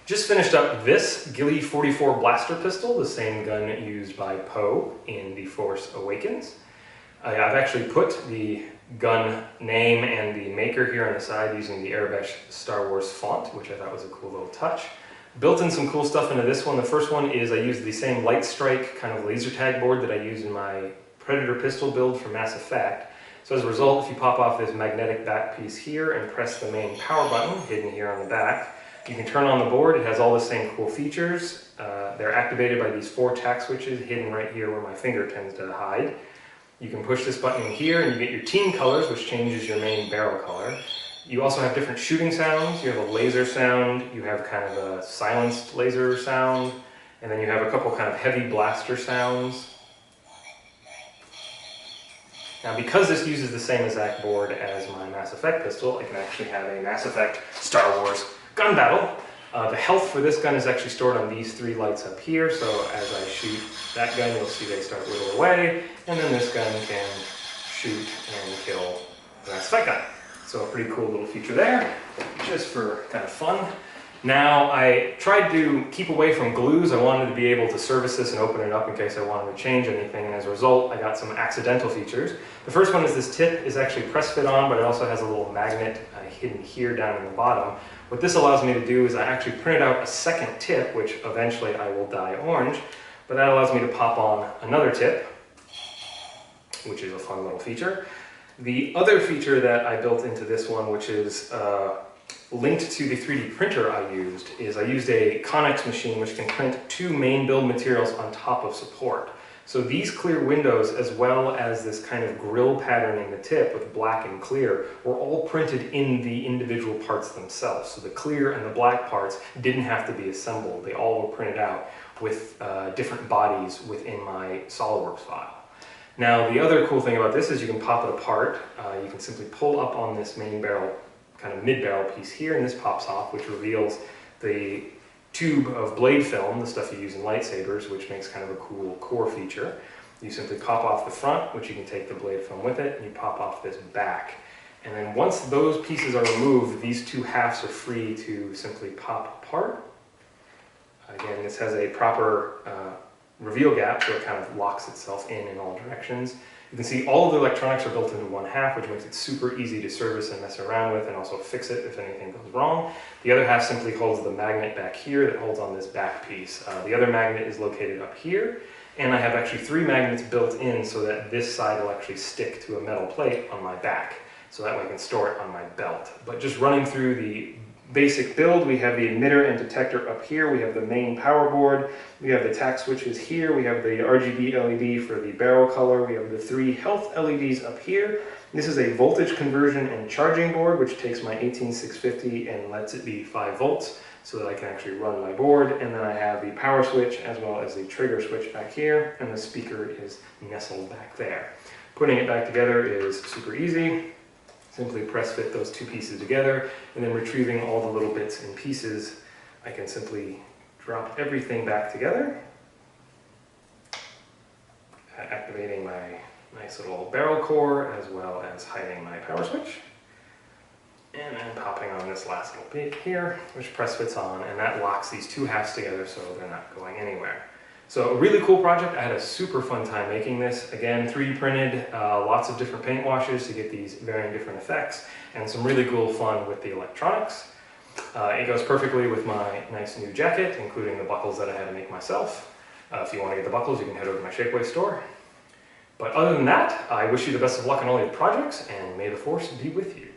Just finished up this Glie-44 blaster pistol, the same gun used by Poe in The Force Awakens. I've actually put the gun name and the maker here on the side using the Eirriss Star Wars font, which I thought was a cool little touch. Built in some cool stuff into this one. The first one is I used the same light strike kind of laser tag board that I used in my Predator pistol build for Mass Effect. So as a result, if you pop off this magnetic back piece here and press the main power button hidden here on the back, you can turn on the board. It has all the same cool features. They're activated by these 4 tack switches hidden right here where my finger tends to hide. You can push this button in here and you get your team colors, which changes your main barrel color. You also have different shooting sounds. You have a laser sound, you have kind of a silenced laser sound, and then you have a couple kind of heavy blaster sounds. Now, because this uses the same exact board as my Mass Effect pistol, I can actually have a Mass Effect Star Wars gun battle. The health for this gun is actually stored on these 3 lights up here, so as I shoot that gun, you'll see they start whittling away, and then this gun can shoot and kill the Mass Effect gun. So a pretty cool little feature there, just for kind of fun. Now, I tried to keep away from glues. I wanted to be able to service this and open it up in case I wanted to change anything, and as a result, I got some accidental features. The first one is this tip is actually press fit on, but it also has a little magnet hidden here down in the bottom. What this allows me to do is I actually printed out a second tip, which eventually I will dye orange, but that allows me to pop on another tip, which is a fun little feature. The other feature that I built into this one, which is linked to the 3D printer I used, is I used a Connex machine which can print 2 main build materials on top of support. So these clear windows, as well as this kind of grill pattern in the tip with black and clear, were all printed in the individual parts themselves. So the clear and the black parts didn't have to be assembled. They all were printed out with different bodies within my SolidWorks file. Now, the other cool thing about this is you can pop it apart. You can simply pull up on this main barrel, kind of mid-barrel piece here, and this pops off, which reveals the tube of blade film, the stuff you use in lightsabers, which makes kind of a cool core feature. You simply pop off the front, which you can take the blade film with it, and you pop off this back. And then once those pieces are removed, these 2 halves are free to simply pop apart. Again, this has a proper reveal gap, so it kind of locks itself in all directions. You can see all of the electronics are built into 1 half, which makes it super easy to service and mess around with and also fix it if anything goes wrong. The other half simply holds the magnet back here that holds on this back piece. The other magnet is located up here, and I have actually 3 magnets built in so that this side will actually stick to a metal plate on my back, so that way I can store it on my belt. But just running through the basic build, we have the emitter and detector up here, we have the main power board, we have the tack switches here, we have the RGB LED for the barrel color, we have the 3 health LEDs up here. This is a voltage conversion and charging board which takes my 18650 and lets it be 5 volts so that I can actually run my board, and then I have the power switch as well as the trigger switch back here, and the speaker is nestled back there. Putting it back together is super easy. Simply press fit those 2 pieces together, and then retrieving all the little bits and pieces, I can simply drop everything back together, activating my nice little barrel core as well as hiding my power switch, and then popping on this last little bit here, which press fits on, and that locks these 2 halves together so they're not going anywhere. So a really cool project. I had a super fun time making this. Again, 3D printed, lots of different paint washes to get these varying different effects, and some really cool fun with the electronics. It goes perfectly with my nice new jacket, including the buckles that I had to make myself. If you want to get the buckles, you can head over to my Shapeways store. But other than that, I wish you the best of luck on all your projects, and may the Force be with you.